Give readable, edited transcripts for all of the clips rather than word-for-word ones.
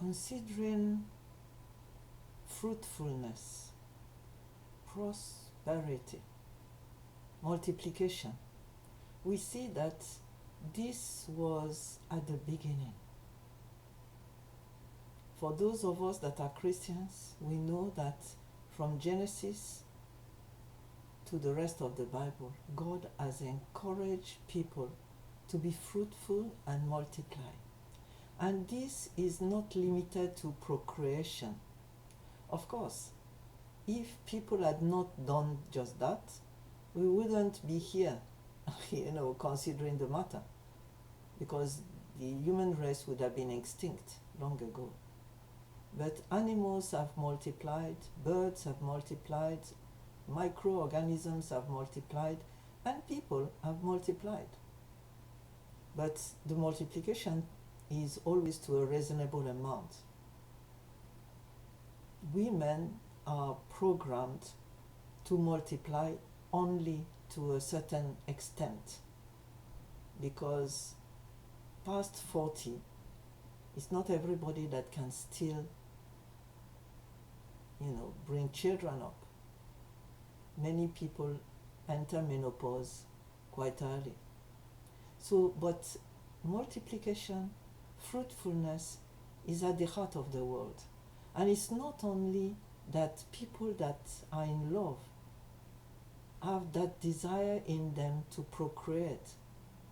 considering fruitfulness, prosperity, multiplication, we see that this was at the beginning. For those of us that are Christians, we know that from Genesis to the rest of the Bible, God has encouraged people to be fruitful and multiply. And this is not limited to procreation. Of course, if people had not done just that, we wouldn't be here, considering the matter, because the human race would have been extinct long ago. But animals have multiplied, birds have multiplied, microorganisms have multiplied, and people have multiplied. But the multiplication is always to a reasonable amount. Women are programmed to multiply only to a certain extent, because past 40, it's not everybody that can still bring children up. Many people enter menopause quite early. So, but multiplication, fruitfulness is at the heart of the world. And it's not only that people that are in love have that desire in them to procreate.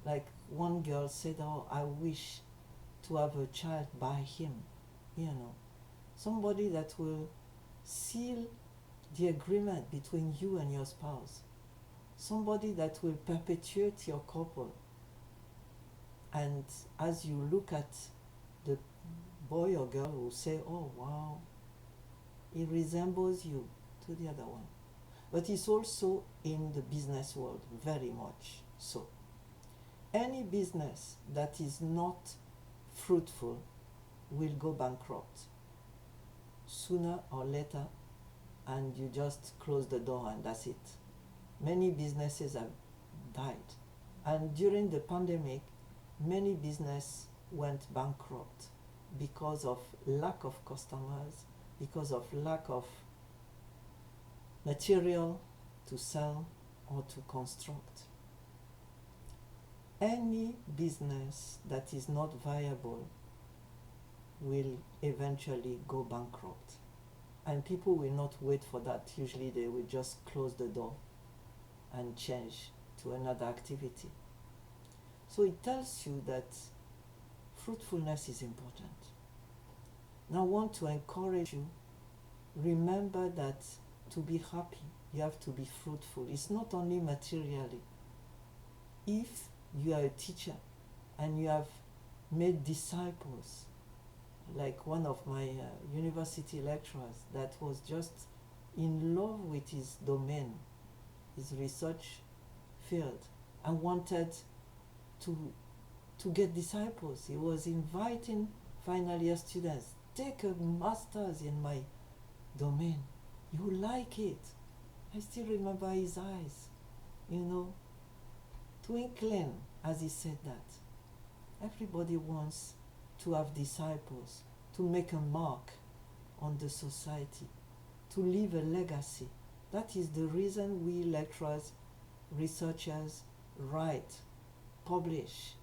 Like one girl said, "Oh, I wish to have a child by him." Somebody that will seal the agreement between you and your spouse. Somebody that will perpetuate your couple. And as you look at the boy or girl who say, "Oh, wow, he resembles you," to the other one. But it's also in the business world, very much so. Any business that is not fruitful will go bankrupt sooner or later, and you just close the door and that's it. Many businesses have died, and during the pandemic, many businesses went bankrupt because of lack of customers, because of lack of material to sell or to construct. Any business that is not viable will eventually go bankrupt. And people will not wait for that. Usually they will just close the door and change to another activity. So it tells you that fruitfulness is important. Now I want to encourage you, remember that to be happy, you have to be fruitful. It's not only materially. If you are a teacher and you have made disciples, like one of my university lecturers that was just in love with his domain, his research field, and wanted to get disciples. He was inviting final year students, take a master's in my domain. You like it. I still remember his eyes, twinkling as he said that. Everybody wants to have disciples, to make a mark on the society, to leave a legacy. That is the reason we lecturers, researchers write, publish.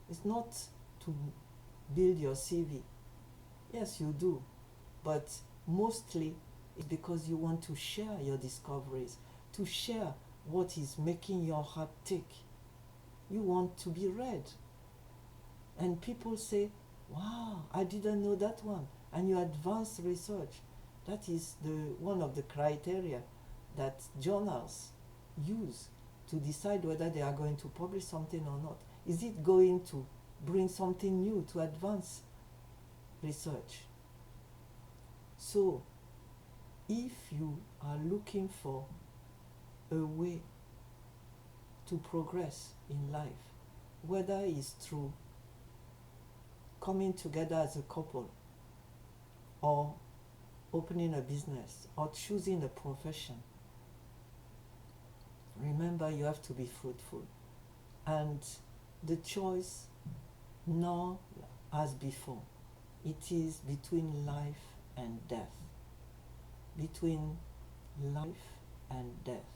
It's not to build your CV. Yes, you do, but mostly it's because you want to share your discoveries, to share what is making your heart tick. You want to be read. And people say, "Wow, I didn't know that one." And you advance research. That is one of the criteria that journals use to decide whether they are going to publish something or not. Is it going to bring something new to advance research? So, if you are looking for a way to progress in life, whether it's through coming together as a couple, or opening a business, or choosing a profession, remember you have to be fruitful. And the choice now as before. It is between life and death. Between life and death.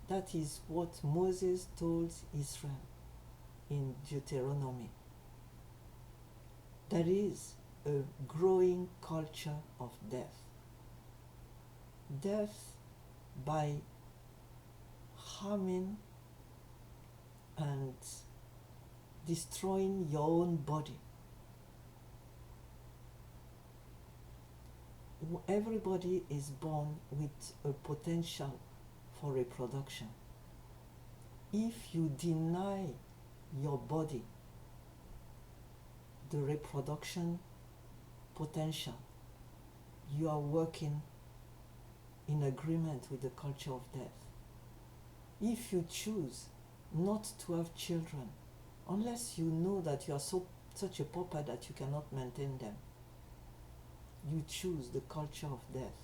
That is what Moses told Israel in Deuteronomy. There is a growing culture of death. Death by harming and destroying your own body. Everybody is born with a potential for reproduction. If you deny your body the reproduction potential, you are working in agreement with the culture of death. If you choose not to have children, unless you know that you are such a pauper that you cannot maintain them, you choose the culture of death.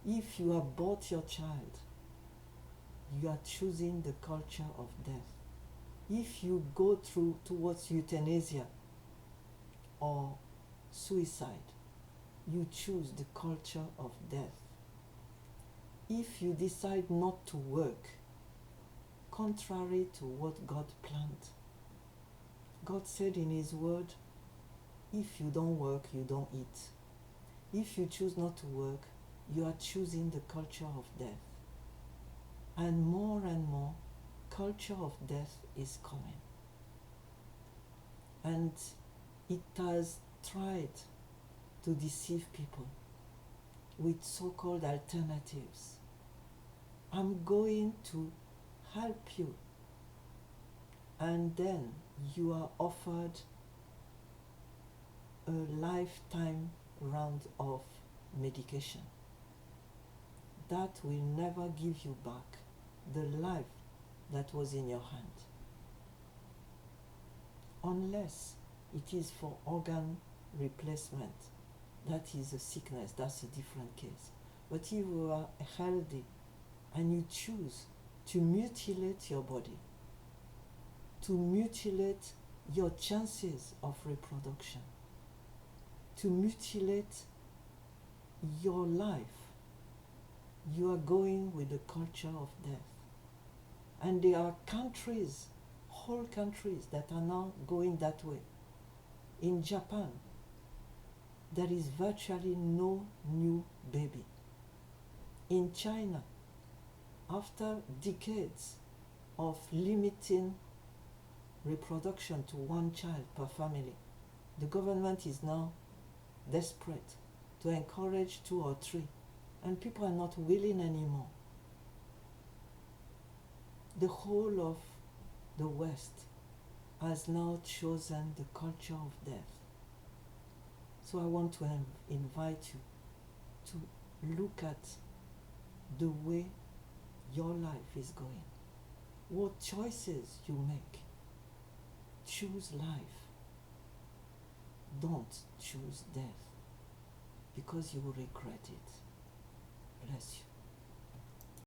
If you abort your child, you are choosing the culture of death. If you go towards euthanasia or suicide, you choose the culture of death. If you decide not to work, contrary to what God planned, God said in His word, if you don't work, you don't eat. If you choose not to work, you are choosing the culture of death. And more, culture of death is coming. And it has tried to deceive people with so-called alternatives. I'm going to help you. And then you are offered a lifetime round of medication that will never give you back the life that was in your hand, unless it is for organ replacement. That is a sickness, that's a different case. But if you are healthy and you choose to mutilate your body, to mutilate your chances of reproduction, to mutilate your life, you are going with the culture of death. And there are countries, whole countries, that are now going that way. In Japan, there is virtually no new baby. In China, after decades of limiting reproduction to one child per family, the government is now desperate to encourage 2 or 3, and people are not willing anymore. The whole of the West has now chosen the culture of death. So I want to invite you to look at the way your life is going. What choices you make. Choose life. Don't choose death, because you will regret it. Bless you.